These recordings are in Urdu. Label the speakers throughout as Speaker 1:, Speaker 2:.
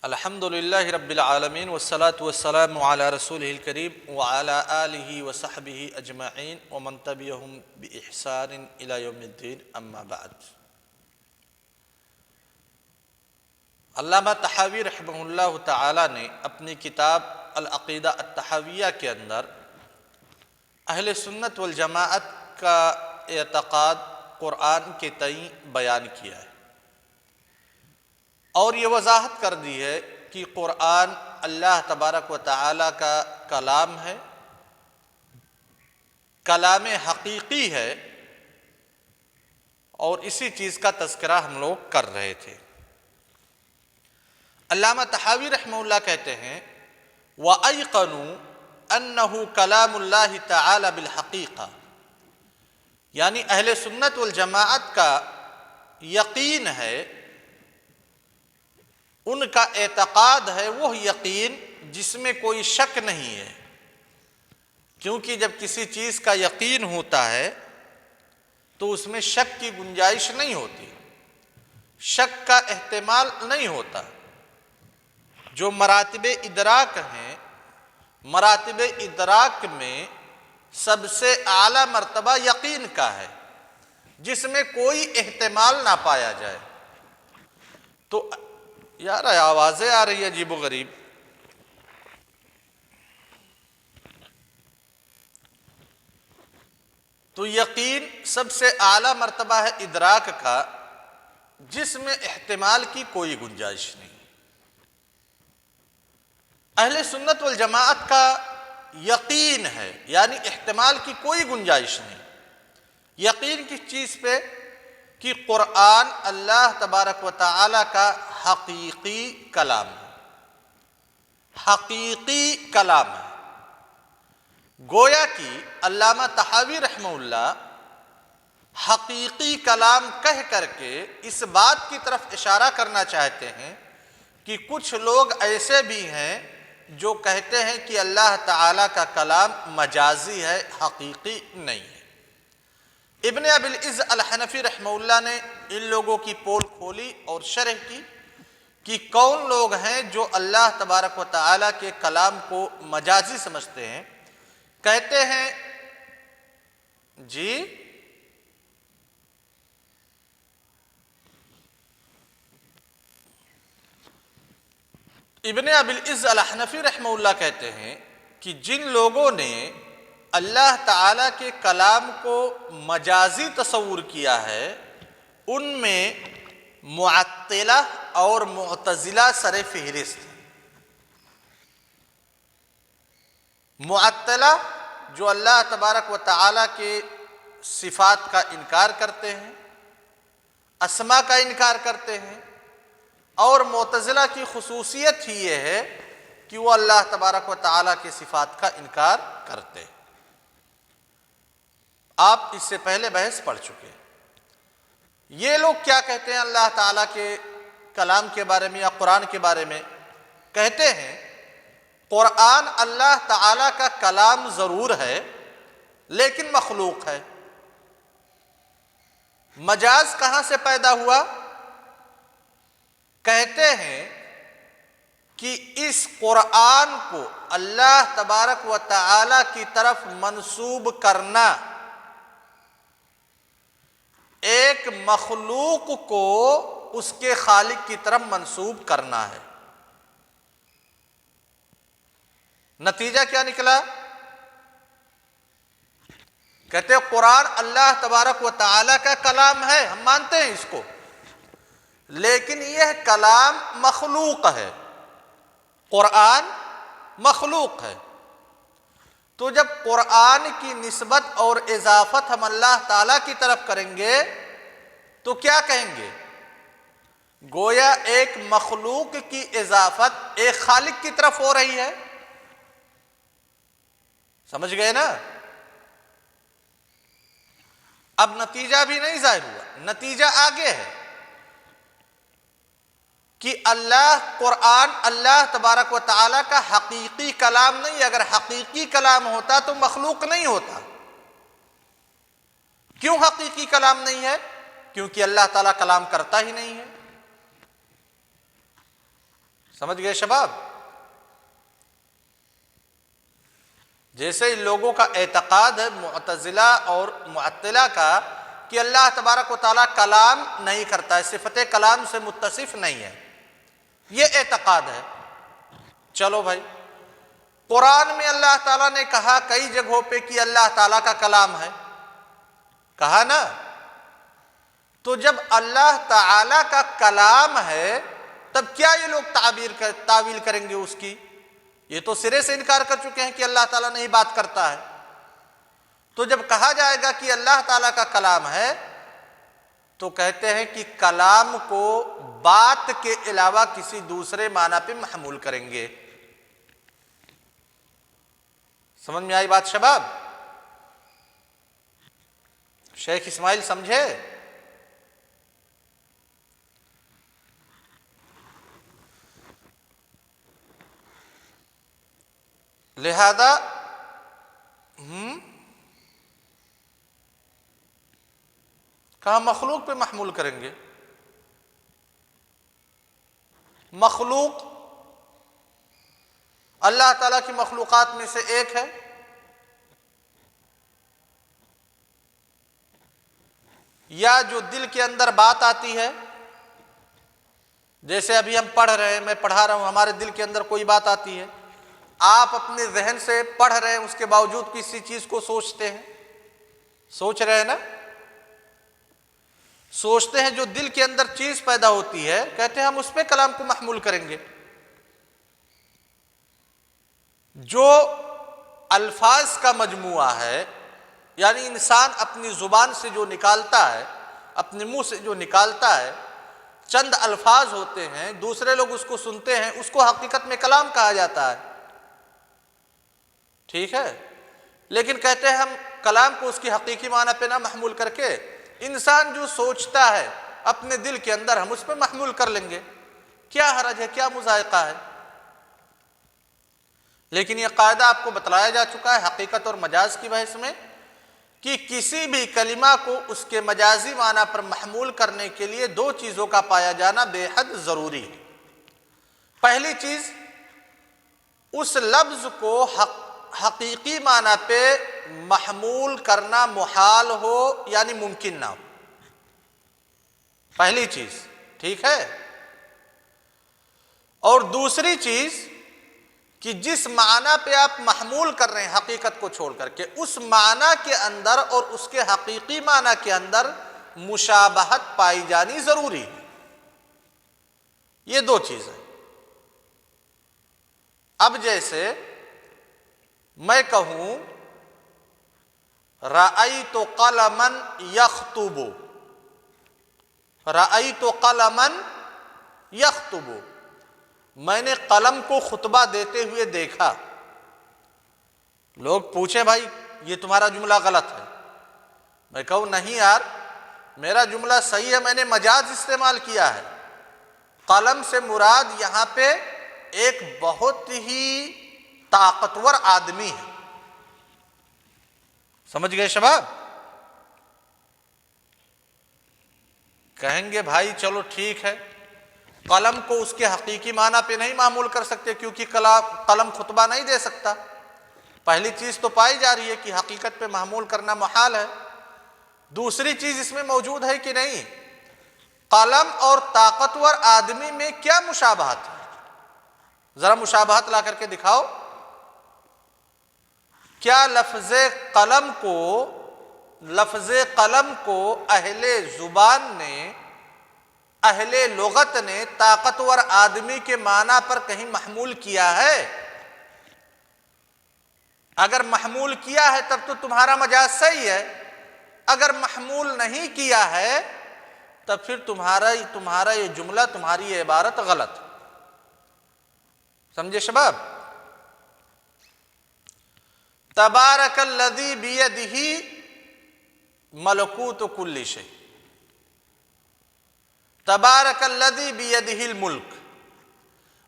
Speaker 1: الحمد للہ رب العالمین والصلاة والسلام علی رسولہ الکریم وعلی آلہ وصحبہ اجمعین ومن تبعہم بإحسان الی یوم الدین اما بعد۔ علامہ طحاوی رحمہ اللہ تعالی نے اپنی کتاب العقیدہ الطحاویہ کے اندر اہل سنت والجماعت کا اعتقاد قرآن کے تئیں بیان کیا ہے، اور یہ وضاحت کر دی ہے کہ قرآن اللہ تبارک و تعالی کا کلام ہے، کلام حقیقی ہے، اور اسی چیز کا تذکرہ ہم لوگ کر رہے تھے۔ علامہ طحاوی رحمہ اللہ کہتے ہیں وَأَيْقَنُوا أَنَّهُ كَلَامُ اللَّهِ تَعَالَى بِالْحَقِيقَةِ، یعنی اہل سنت والجماعت کا یقین ہے، ان کا اعتقاد ہے وہ یقین جس میں کوئی شک نہیں ہے، کیونکہ جب کسی چیز کا یقین ہوتا ہے تو اس میں شک کی گنجائش نہیں ہوتی، شک کا احتمال نہیں ہوتا۔ جو مراتب ادراک ہیں، مراتب ادراک میں سب سے اعلیٰ مرتبہ یقین کا ہے، جس میں کوئی احتمال نہ پایا جائے۔ تو یار آوازیں آ رہی ہے عجیب و غریب۔ تو یقین سب سے اعلیٰ مرتبہ ہے ادراک کا، جس میں احتمال کی کوئی گنجائش نہیں۔ اہل سنت والجماعت کا یقین ہے، یعنی احتمال کی کوئی گنجائش نہیں۔ یقین کس چیز پہ؟ کہ قرآن اللہ تبارک و تعالی کا حقیقی کلام ہے، حقیقی کلام ہے۔ گویا کہ علامہ طحاوی رحمہ اللہ حقیقی کلام کہہ کر کے اس بات کی طرف اشارہ کرنا چاہتے ہیں کہ کچھ لوگ ایسے بھی ہیں جو کہتے ہیں کہ اللہ تعالی کا کلام مجازی ہے، حقیقی نہیں ہے۔ ابن ابی العز الحنفی رحمہ اللہ نے ان لوگوں کی پول کھولی اور شرح کی کہ کون لوگ ہیں جو اللہ تبارک و تعالی کے کلام کو مجازی سمجھتے ہیں۔ کہتے ہیں جی ابن ابی العز الحنفی رحمہ اللہ کہتے ہیں کہ جن لوگوں نے اللہ تعالیٰ کے کلام کو مجازی تصور کیا ہے، ان میں معطلہ اور معتزلہ سر فہرست ہیں۔ معطلہ جو اللہ تبارک و تعالیٰ کے صفات کا انکار کرتے ہیں، اسماء کا انکار کرتے ہیں، اور معتزلہ کی خصوصیت ہی یہ ہے کہ وہ اللہ تبارک و تعالیٰ کے صفات کا انکار کرتے ہیں۔ آپ اس سے پہلے بحث پڑھ چکے۔ یہ لوگ کیا کہتے ہیں اللہ تعالیٰ کے کلام کے بارے میں یا قرآن کے بارے میں؟ کہتے ہیں قرآن اللہ تعالیٰ کا کلام ضرور ہے، لیکن مخلوق ہے۔ مجاز کہاں سے پیدا ہوا؟ کہتے ہیں کہ اس قرآن کو اللہ تبارک و تعالیٰ کی طرف منسوب کرنا ایک مخلوق کو اس کے خالق کی طرف منسوب کرنا ہے۔ نتیجہ کیا نکلا؟ کہتے ہیں قرآن اللہ تبارک و تعالیٰ کا کلام ہے، ہم مانتے ہیں اس کو، لیکن یہ کلام مخلوق ہے، قرآن مخلوق ہے۔ تو جب قرآن کی نسبت اور اضافت ہم اللہ تعالیٰ کی طرف کریں گے تو کیا کہیں گے؟ گویا ایک مخلوق کی اضافت ایک خالق کی طرف ہو رہی ہے۔ سمجھ گئے نا؟ اب نتیجہ بھی نہیں ظاہر ہوا، نتیجہ آگے ہے کہ قرآن اللہ تبارک و تعالیٰ کا حقیقی کلام نہیں۔ اگر حقیقی کلام ہوتا تو مخلوق نہیں ہوتا۔ کیوں حقیقی کلام نہیں ہے؟ کیونکہ اللہ تعالیٰ کلام کرتا ہی نہیں ہے۔ سمجھ گئے شباب؟ جیسے ان لوگوں کا اعتقاد ہے معتزلہ اور معطلہ کا کہ اللہ تبارک و تعالیٰ کلام نہیں کرتا ہے، صفت کلام سے متصف نہیں ہے، یہ اعتقاد ہے۔ چلو بھائی، قرآن میں اللہ تعالیٰ نے کہا کئی جگہوں پہ کہ اللہ تعالیٰ کا کلام ہے، کہا نا؟ تو جب اللہ تعالیٰ کا کلام ہے تب کیا یہ لوگ تعویل کریں گے اس کی؟ یہ تو سرے سے انکار کر چکے ہیں کہ اللہ تعالیٰ نہیں بات کرتا ہے۔ تو جب کہا جائے گا کہ اللہ تعالیٰ کا کلام ہے تو کہتے ہیں کہ کلام کو بات کے علاوہ کسی دوسرے معنی پہ محمول کریں گے۔ سمجھ میں آئی بات شباب؟ شیخ اسماعیل سمجھے؟ لہذا کہاں مخلوق پہ محمول کریں گے؟ مخلوق اللہ تعالیٰ کی مخلوقات میں سے ایک ہے، یا جو دل کے اندر بات آتی ہے، جیسے ابھی ہم پڑھ رہے ہیں، میں پڑھا رہا ہوں، ہمارے دل کے اندر کوئی بات آتی ہے، آپ اپنے ذہن سے پڑھ رہے ہیں، اس کے باوجود کسی چیز کو سوچتے ہیں، سوچ رہے ہیں نا؟ سوچتے ہیں، جو دل کے اندر چیز پیدا ہوتی ہے کہتے ہیں ہم اس پہ کلام کو محمول کریں گے۔ جو الفاظ کا مجموعہ ہے، یعنی انسان اپنی زبان سے جو نکالتا ہے، اپنے منہ سے جو نکالتا ہے، چند الفاظ ہوتے ہیں، دوسرے لوگ اس کو سنتے ہیں، اس کو حقیقت میں کلام کہا جاتا ہے، ٹھیک ہے؟ لیکن کہتے ہیں ہم کلام کو اس کی حقیقی معنی پہ نہ محمول کر کے انسان جو سوچتا ہے اپنے دل کے اندر ہم اس پہ محمول کر لیں گے، کیا حرج ہے، کیا مضائقہ ہے؟ لیکن یہ قاعدہ آپ کو بتلایا جا چکا ہے حقیقت اور مجاز کی بحث میں کہ کسی بھی کلمہ کو اس کے مجازی معنی پر محمول کرنے کے لیے دو چیزوں کا پایا جانا بے حد ضروری ہے۔ پہلی چیز، اس لفظ کو حقیقی معنی پہ محمول کرنا محال ہو، یعنی ممکن نہ ہو، پہلی چیز، ٹھیک ہے؟ اور دوسری چیز کہ جس معنی پہ آپ محمول کر رہے ہیں حقیقت کو چھوڑ کر کے، اس معنی کے اندر اور اس کے حقیقی معنی کے اندر مشابہت پائی جانی ضروری ہے۔ یہ دو چیزیں۔ اب جیسے میں کہوں رأیت قلما یخطب، رأیت قلما یخطب، میں نے قلم کو خطبہ دیتے ہوئے دیکھا۔ لوگ پوچھیں بھائی یہ تمہارا جملہ غلط ہے، میں کہوں نہیں یار میرا جملہ صحیح ہے، میں نے مجاز استعمال کیا ہے۔ قلم سے مراد یہاں پہ ایک بہت ہی طاقتور آدمی ہے، سمجھ گئے شباب؟ کہیں گے بھائی چلو ٹھیک ہے، قلم کو اس کے حقیقی معنی پہ نہیں معمول کر سکتے کیونکہ قلم خطبہ نہیں دے سکتا۔ پہلی چیز تو پائی جا رہی ہے کہ حقیقت پہ معمول کرنا محال ہے۔ دوسری چیز اس میں موجود ہے کہ نہیں، قلم اور طاقتور آدمی میں کیا مشابہت ہے؟ ذرا مشابہت لا کر کے دکھاؤ۔ کیا لفظ قلم کو اہل زبان نے، اہل لغت نے طاقتور آدمی کے معنی پر کہیں محمول کیا ہے؟ اگر محمول کیا ہے تب تو تمہارا مجاز صحیح ہے، اگر محمول نہیں کیا ہے تب پھر تمہارا یہ جملہ، تمہاری یہ عبارت غلط۔ سمجھے شباب؟ تبارک الذی بیدہ ملکوت کل شیء، تبارک الذی بیدہ الملک،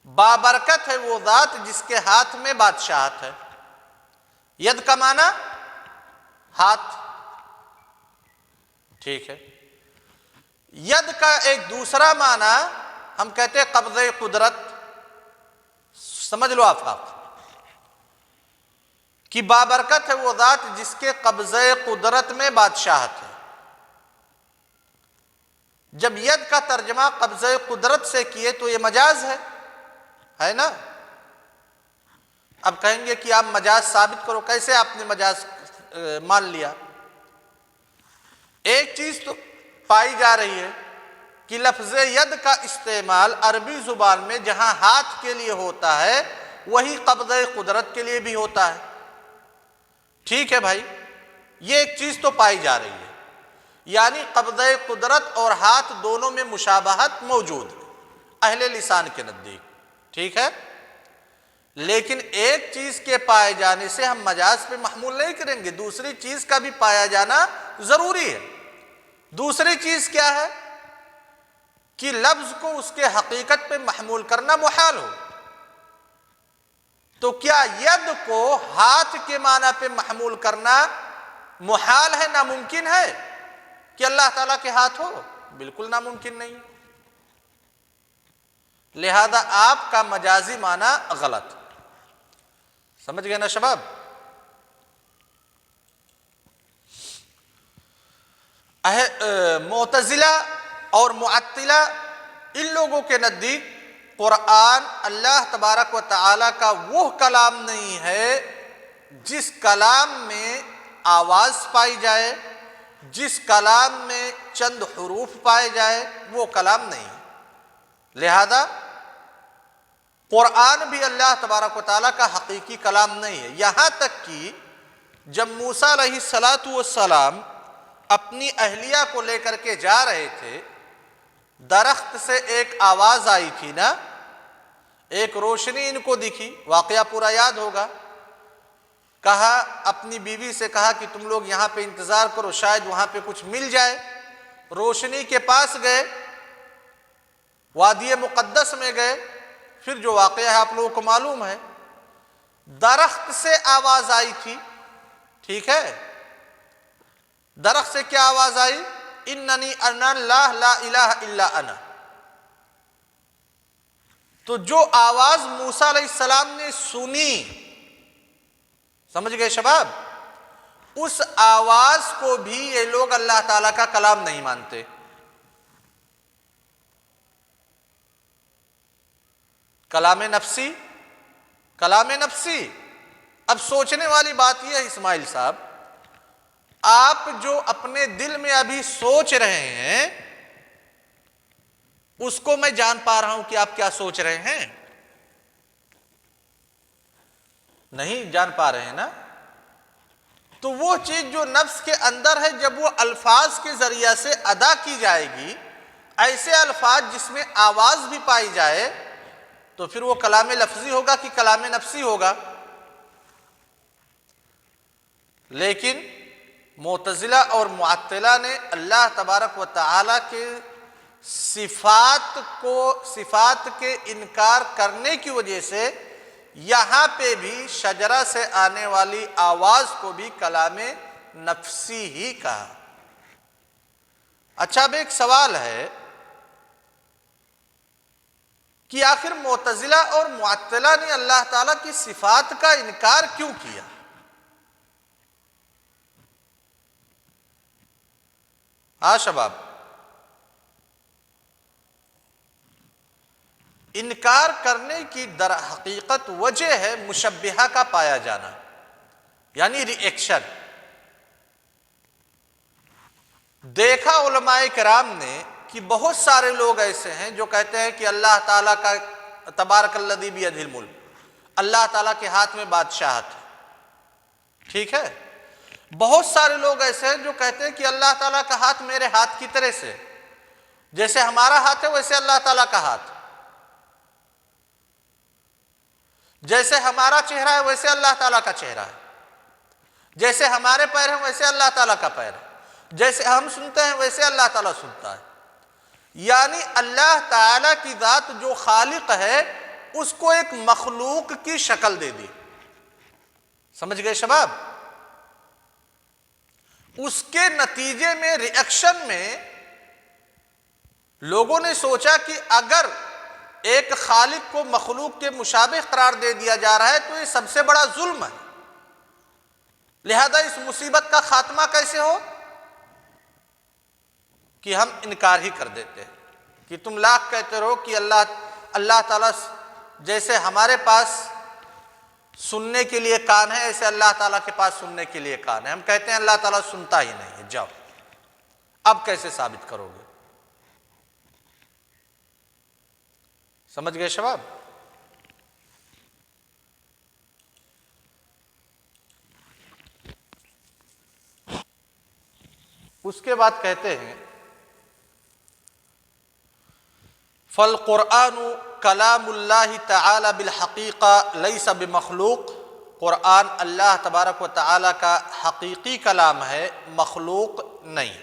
Speaker 1: بابرکت ہے وہ ذات جس کے ہاتھ میں بادشاہت ہے۔ ید کا معنی ہاتھ، ٹھیک ہے؟ ید کا ایک دوسرا معنی ہم کہتے ہیں قبضہ قدرت، سمجھ لو آفاق کہ بابرکت ہے وہ ذات جس کے قبضہ قدرت میں بادشاہت ہے۔ جب ید کا ترجمہ قبضہ قدرت سے کیے تو یہ مجاز ہے نا؟ اب کہیں گے کہ آپ مجاز ثابت کرو، کیسے آپ نے مجاز مان لیا؟ ایک چیز تو پائی جا رہی ہے کہ لفظ ید کا استعمال عربی زبان میں جہاں ہاتھ کے لیے ہوتا ہے وہی قبضہ قدرت کے لیے بھی ہوتا ہے۔ ٹھیک ہے بھائی، یہ ایک چیز تو پائی جا رہی ہے، یعنی قبضہ قدرت اور ہاتھ دونوں میں مشابہت موجود ہے اہل لسان کے نزدیک، ٹھیک ہے؟ لیکن ایک چیز کے پائے جانے سے ہم مجاز پہ محمول نہیں کریں گے، دوسری چیز کا بھی پایا جانا ضروری ہے۔ دوسری چیز کیا ہے؟ کہ لفظ کو اس کے حقیقت پہ محمول کرنا محال ہو۔ تو کیا ید کو ہاتھ کے معنی پہ محمول کرنا محال ہے، ناممکن ہے کہ اللہ تعالیٰ کے ہاتھ ہو؟ بالکل ناممکن نہیں، لہذا آپ کا مجازی معنی غلط۔ سمجھ گئے نا شباب؟ معتزلہ اور معطلہ ان لوگوں کے نزدیک قرآن اللہ تبارک و تعالیٰ کا وہ کلام نہیں ہے جس کلام میں آواز پائی جائے، جس کلام میں چند حروف پائے جائے، وہ کلام نہیں ہے۔ لہذا قرآن بھی اللہ تبارک و تعالیٰ کا حقیقی کلام نہیں ہے۔ یہاں تک کہ جب موسیٰ علیہ السلام اپنی اہلیہ کو لے کر کے جا رہے تھے، درخت سے ایک آواز آئی تھی نا، ایک روشنی ان کو دکھی، واقعہ پورا یاد ہوگا۔ کہا، اپنی بیوی سے کہا کہ تم لوگ یہاں پہ انتظار کرو، شاید وہاں پہ کچھ مل جائے۔ روشنی کے پاس گئے، وادی مقدس میں گئے، پھر جو واقعہ ہے آپ لوگوں کو معلوم ہے۔ درخت سے آواز آئی تھی، ٹھیک ہے؟ درخت سے کیا آواز آئی؟ اننی انا اللہ لا الہ الا انا۔ تو جو آواز موسیٰ علیہ السلام نے سنی، سمجھ گئے شباب؟ اس آواز کو بھی یہ لوگ اللہ تعالیٰ کا کلام نہیں مانتے۔ کلام نفسی، کلام نفسی۔ اب سوچنے والی بات یہ ہے اسماعیل صاحب، آپ جو اپنے دل میں ابھی سوچ رہے ہیں اس کو میں جان پا رہا ہوں کہ آپ کیا سوچ رہے ہیں؟ نہیں جان پا رہے ہیں نا؟ تو وہ چیز جو نفس کے اندر ہے، جب وہ الفاظ کے ذریعہ سے ادا کی جائے گی، ایسے الفاظ جس میں آواز بھی پائی جائے، تو پھر وہ کلام لفظی ہوگا کہ کلام نفسی ہوگا؟ لیکن معتزلہ اور معطلہ نے اللہ تبارک و تعالیٰ کے صفات کے انکار کرنے کی وجہ سے یہاں پہ بھی شجرہ سے آنے والی آواز کو بھی کلام نفسی ہی کہا۔ اچھا، اب ایک سوال ہے کہ آخر معتزلہ اور معطلہ نے اللہ تعالیٰ کی صفات کا انکار کیوں کیا؟ ہاں شباب، انکار کرنے کی در حقیقت وجہ ہے مشبہہ کا پایا جانا، یعنی ری ایکشن۔ دیکھا علماء کرام نے کہ بہت سارے لوگ ایسے ہیں جو کہتے ہیں کہ اللہ تعالیٰ کا تبارک الذی بیدہ الملک، اللہ تعالیٰ کے ہاتھ میں بادشاہت ہے، ٹھیک ہے؟ بہت سارے لوگ ایسے ہیں جو کہتے ہیں کہ اللہ تعالیٰ کا ہاتھ میرے ہاتھ کی طرح سے، جیسے ہمارا ہاتھ ہے ویسے اللہ تعالیٰ کا ہاتھ، جیسے ہمارا چہرہ ہے ویسے اللہ تعالیٰ کا چہرہ ہے، جیسے ہمارے پیر ہیں ویسے اللہ تعالیٰ کا پیر ہے، جیسے ہم سنتے ہیں ویسے اللہ تعالیٰ سنتا ہے۔ یعنی اللہ تعالیٰ کی ذات جو خالق ہے اس کو ایک مخلوق کی شکل دے دی۔ سمجھ گئے شباب؟ اس کے نتیجے میں ری ایکشن میں لوگوں نے سوچا کہ اگر ایک خالق کو مخلوق کے مشابہ قرار دے دیا جا رہا ہے تو یہ سب سے بڑا ظلم ہے۔ لہذا اس مصیبت کا خاتمہ کیسے ہو کہ ہم انکار ہی کر دیتے ہیں کہ تم لاکھ کہتے رہو کہ اللہ تعالیٰ جیسے ہمارے پاس سننے کے لیے کان ہے ایسے اللہ تعالیٰ کے پاس سننے کے لیے کان ہے، ہم کہتے ہیں اللہ تعالیٰ سنتا ہی نہیں ہے۔ جاؤ اب کیسے ثابت کرو گے؟ سمجھ گئے شباب؟ اس کے بعد کہتے ہیں فالقرآن کلام اللہ تعالی بالحقیقہ لیس بمخلوق، قرآن اللہ تبارک و تعالی کا حقیقی کلام ہے، مخلوق نہیں۔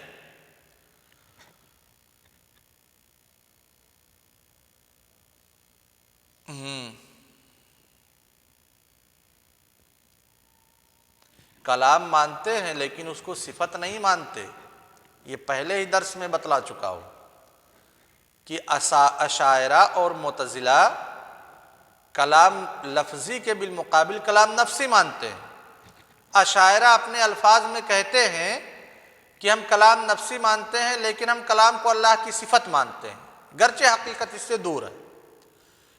Speaker 1: کلام مانتے ہیں لیکن اس کو صفت نہیں مانتے، یہ پہلے ہی درس میں بتلا چکا ہوں کہ اشاعرہ اور معتزلہ کلام لفظی کے بالمقابل کلام نفسی مانتے ہیں۔ اشاعرہ اپنے الفاظ میں کہتے ہیں کہ ہم کلام نفسی مانتے ہیں لیکن ہم کلام کو اللہ کی صفت مانتے ہیں، گرچہ حقیقت اس سے دور ہے۔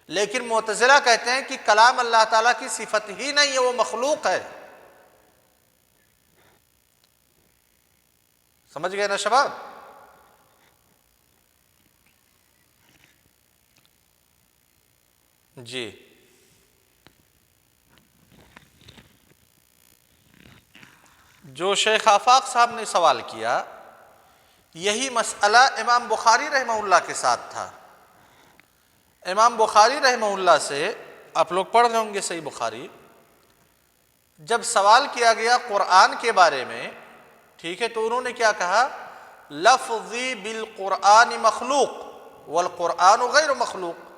Speaker 1: لیکن معتزلہ کہتے ہیں کہ کلام اللہ تعالیٰ کی صفت ہی نہیں ہے، وہ مخلوق ہے۔ سمجھ گئے نا شباب؟ جی جو شیخ آفاق صاحب نے سوال کیا، یہی مسئلہ امام بخاری رحمہ اللہ کے ساتھ تھا۔ امام بخاری رحمہ اللہ سے آپ لوگ پڑھ رہے ہوں گے صحیح بخاری، جب سوال کیا گیا قرآن کے بارے میں، ٹھیک ہے، تو انہوں نے کیا کہا؟ لفظی بالقرآن مخلوق والقرآن غیر مخلوق۔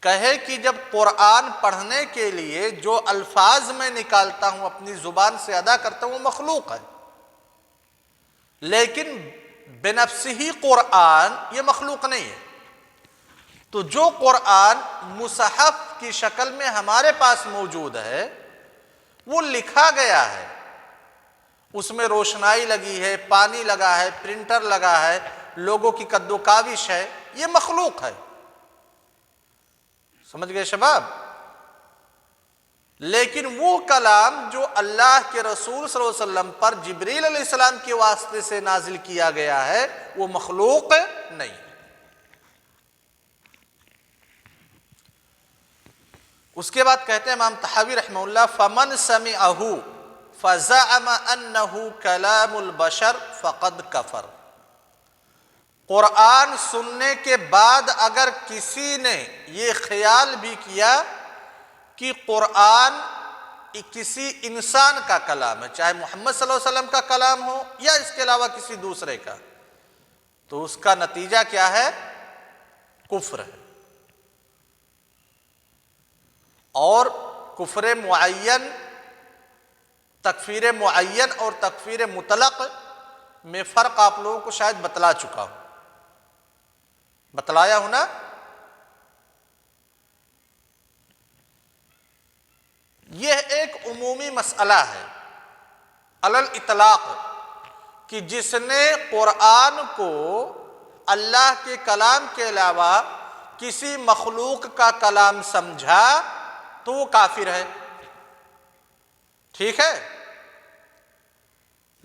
Speaker 1: کہے کہ جب قرآن پڑھنے کے لیے جو الفاظ میں نکالتا ہوں اپنی زبان سے ادا کرتا ہوں وہ مخلوق ہے، لیکن بنفسہ ہی قرآن یہ مخلوق نہیں ہے۔ تو جو قرآن مصحف کی شکل میں ہمارے پاس موجود ہے وہ لکھا گیا ہے، اس میں روشنائی لگی ہے، پانی لگا ہے، پرنٹر لگا ہے، لوگوں کی کد و کاوش ہے، یہ مخلوق ہے۔ سمجھ گئے شباب؟ لیکن وہ کلام جو اللہ کے رسول صلی اللہ علیہ وسلم پر جبریل علیہ السلام کے واسطے سے نازل کیا گیا ہے وہ مخلوق نہیں۔ اس کے بعد کہتے ہیں امام طحاوی رحمہ اللہ فمن سمعہ فزعم انہ کلام البشر فقد کفر۔ قرآن سننے کے بعد اگر کسی نے یہ خیال بھی کیا کہ قرآن کسی انسان کا کلام ہے، چاہے محمد صلی اللہ علیہ وسلم کا کلام ہو یا اس کے علاوہ کسی دوسرے کا، تو اس کا نتیجہ کیا ہے؟ کفر ہے۔ اور کفر معین، تکفیر معین اور تکفیر مطلق میں فرق آپ لوگوں کو شاید بتلا چکا ہوں، بتلایا ہوں نا؟ یہ ایک عمومی مسئلہ ہے علی الاطلاق کہ جس نے قرآن کو اللہ کے کلام کے علاوہ کسی مخلوق کا کلام سمجھا تو وہ کافر ہے، ٹھیک ہے؟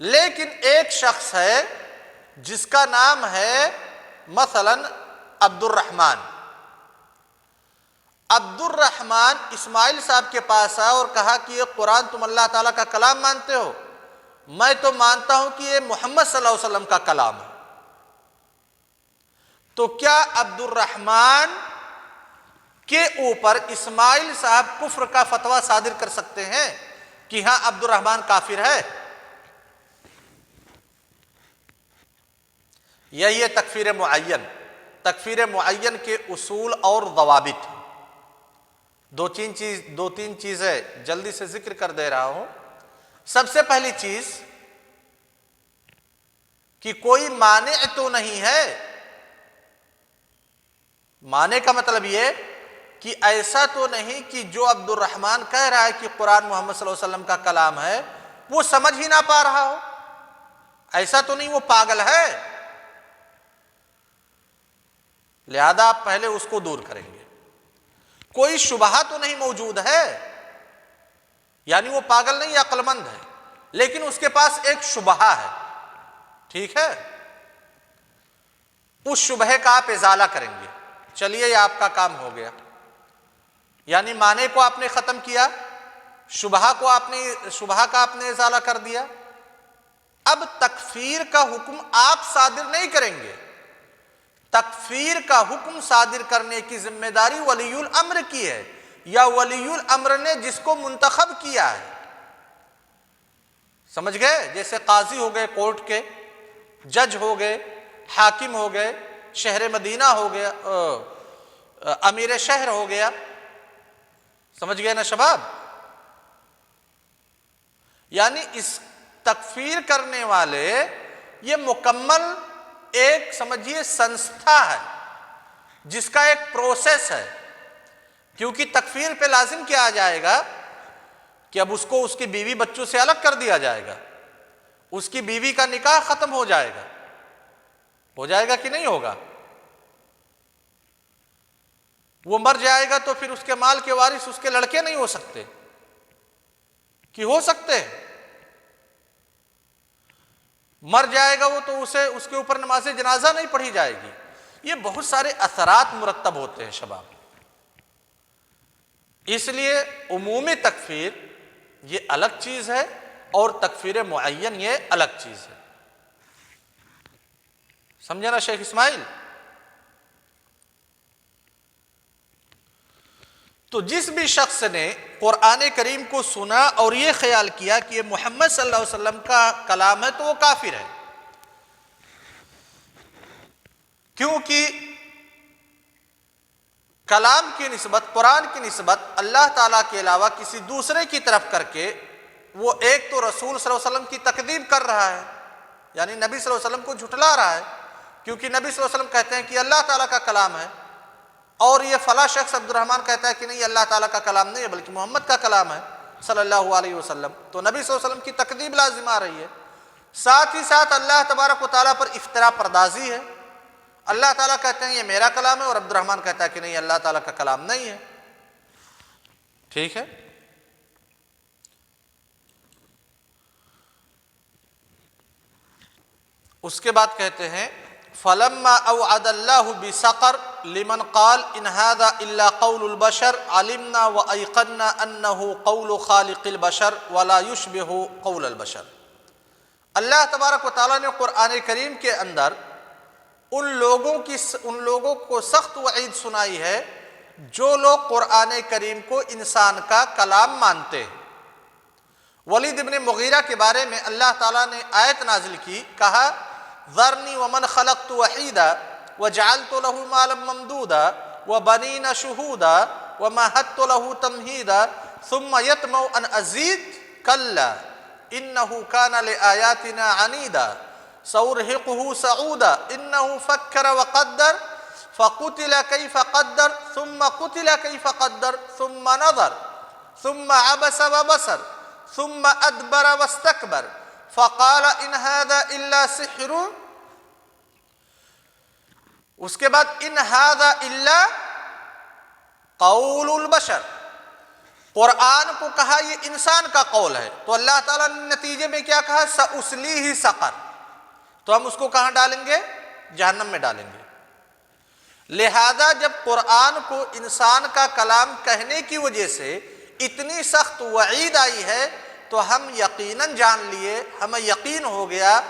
Speaker 1: لیکن ایک شخص ہے جس کا نام ہے مثلا عبد الرحمن اسماعیل صاحب کے پاس آیا اور کہا کہ یہ قرآن تم اللہ تعالیٰ کا کلام مانتے ہو؟ میں تو مانتا ہوں کہ یہ محمد صلی اللہ علیہ وسلم کا کلام ہے۔ تو کیا عبد الرحمن کے اوپر اسماعیل صاحب کفر کا فتویٰ صادر کر سکتے ہیں کہ ہاں عبد الرحمن کافر ہے؟ یہ تکفیر معین، تکفیر معین کے اصول اور ضوابط، دو تین چیزیں جلدی سے ذکر کر دے رہا ہوں۔ سب سے پہلی چیز کہ کوئی مانع تو نہیں ہے معنی کا مطلب یہ کہ ایسا تو نہیں کہ جو عبد الرحمن کہہ رہا ہے کہ قرآن محمد صلی اللہ علیہ وسلم کا کلام ہے وہ سمجھ ہی نہ پا رہا ہو، ایسا تو نہیں وہ پاگل ہے، لہذا آپ پہلے اس کو دور کریں گے۔ کوئی شبہہ تو نہیں موجود ہے، یعنی وہ پاگل نہیں، عقل مند ہے، لیکن اس کے پاس ایک شبہہ ہے، ٹھیک ہے، اس شبہے کا آپ ازالہ کریں گے۔ چلیے یہ آپ کا کام ہو گیا، یعنی معنی کو آپ نے ختم کیا، شبہہ کا آپ نے ازالہ کر دیا۔ اب تکفیر کا حکم آپ صادر نہیں کریں گے، تکفیر کا حکم صادر کرنے کی ذمہ داری ولی الامر کی ہے، یا ولی الامر نے جس کو منتخب کیا ہے۔ سمجھ گئے؟ جیسے قاضی ہو گئے کورٹ کے، جج ہو گئے، حاکم ہو گئے، شہر مدینہ ہو گیا، امیر شہر ہو گیا، سمجھ گئے نا شباب؟ یعنی اس تکفیر کرنے والے یہ مکمل ایک سمجھیے سنستھا ہے جس کا ایک پروسیس ہے، کیونکہ تکفیر پہ لازم کیا آ جائے گا کہ اب اس کو اس کی بیوی بچوں سے الگ کر دیا جائے گا، اس کی بیوی کا نکاح ختم ہو جائے گا کہ نہیں ہوگا؟ وہ مر جائے گا تو پھر اس کے مال کے وارث اس کے لڑکے نہیں ہو سکتے کہ ہو سکتے ہیں؟ مر جائے گا وہ تو اس کے اوپر نماز جنازہ نہیں پڑھی جائے گی۔ یہ بہت سارے اثرات مرتب ہوتے ہیں شباب، اس لیے عمومی تکفیر یہ الگ چیز ہے اور تکفیر معین یہ الگ چیز ہے۔ سمجھے نا شیخ اسماعیل؟ تو جس بھی شخص نے قرآن کریم کو سنا اور یہ خیال کیا کہ یہ محمد صلی اللہ علیہ وسلم کا کلام ہے تو وہ کافر ہے، کیونکہ کلام کی نسبت، قرآن کی نسبت اللہ تعالیٰ کے علاوہ کسی دوسرے کی طرف کر کے وہ ایک تو رسول صلی اللہ علیہ وسلم کی تکذیب کر رہا ہے، یعنی نبی صلی اللہ علیہ وسلم کو جھٹلا رہا ہے، کیونکہ نبی صلی اللہ علیہ وسلم کہتے ہیں کہ اللہ تعالیٰ کا کلام ہے، اور یہ فلاں شخص عبد الرحمن کہتا ہے کہ نہیں اللہ تعالیٰ کا کلام نہیں ہے بلکہ محمد کا کلام ہے صلی اللہ علیہ وسلم، تو نبی صلی اللہ علیہ وسلم کی تکذیب لازم آ رہی ہے۔ ساتھ ہی ساتھ اللہ تبارک و تعالیٰ پر افتراء پردازی ہے، اللہ تعالیٰ کہتے ہیں یہ میرا کلام ہے اور عبد الرحمن کہتا ہے کہ نہیں اللہ تعالیٰ کا کلام نہیں ہے، ٹھیک ہے؟ اس کے بعد کہتے ہیں فَلَمَّا أَوْعَدَ اللَّهُ بِسَقَرٍ لِمَنْ قَالَ إِنْ هَذَا إِلَّا قَوْلُ الْبَشَرِ عَلِمْنَا وَأَيْقَنَّا أَنَّهُ قَوْلُ خَالِقِ الْبَشَرِ وَلَا يُشْبِهُ قَوْلَ الْبَشَرِ۔ اللہ تبارک و تعالیٰ نے قرآن کریم کے اندر ان لوگوں کو سخت وعید سنائی ہے جو لوگ قرآن کریم کو انسان کا کلام مانتے ہیں۔ ولید ابن مغیرہ کے بارے میں اللہ تعالیٰ نے آیت نازل کی، کہا ذرنی ومن خلقت وحیدا وجعلت له مالا ممدودا وبنین شہودا ومہدت له تمہیدا ثم یطمع ان ازید کلا انہ کان لآیاتنا عنیدا سأرہقہ سعودا انہ فکر وقدر فقتل کیف قدر ثم قتل کیف قدر ثم نظر ثم عبس وبصر ثم ادبر واستکبر فقال ان هذا الا سحر۔ اس کے بعد ان هذا الا قول البشر، قرآن کو کہا یہ انسان کا قول ہے، تو اللہ تعالیٰ نے نتیجے میں کیا کہا؟ سأصلیہ سقر، تو ہم اس کو کہاں ڈالیں گے؟ جہنم میں ڈالیں گے۔ لہذا جب قرآن کو انسان کا کلام کہنے کی وجہ سے اتنی سخت وعید آئی ہے تو ہم یقیناً جان لیے، ہمیں یقین ہو گیا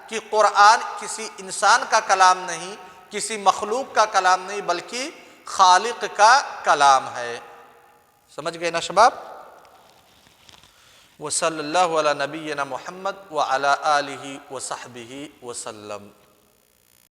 Speaker 1: کہ قرآن کسی انسان کا کلام نہیں، کسی مخلوق کا کلام نہیں، بلکہ خالق کا کلام ہے۔ سمجھ گئے نا شباب؟ وصلی اللہ علی نبینا محمد وعلی آلہ وصحبہ وسلم۔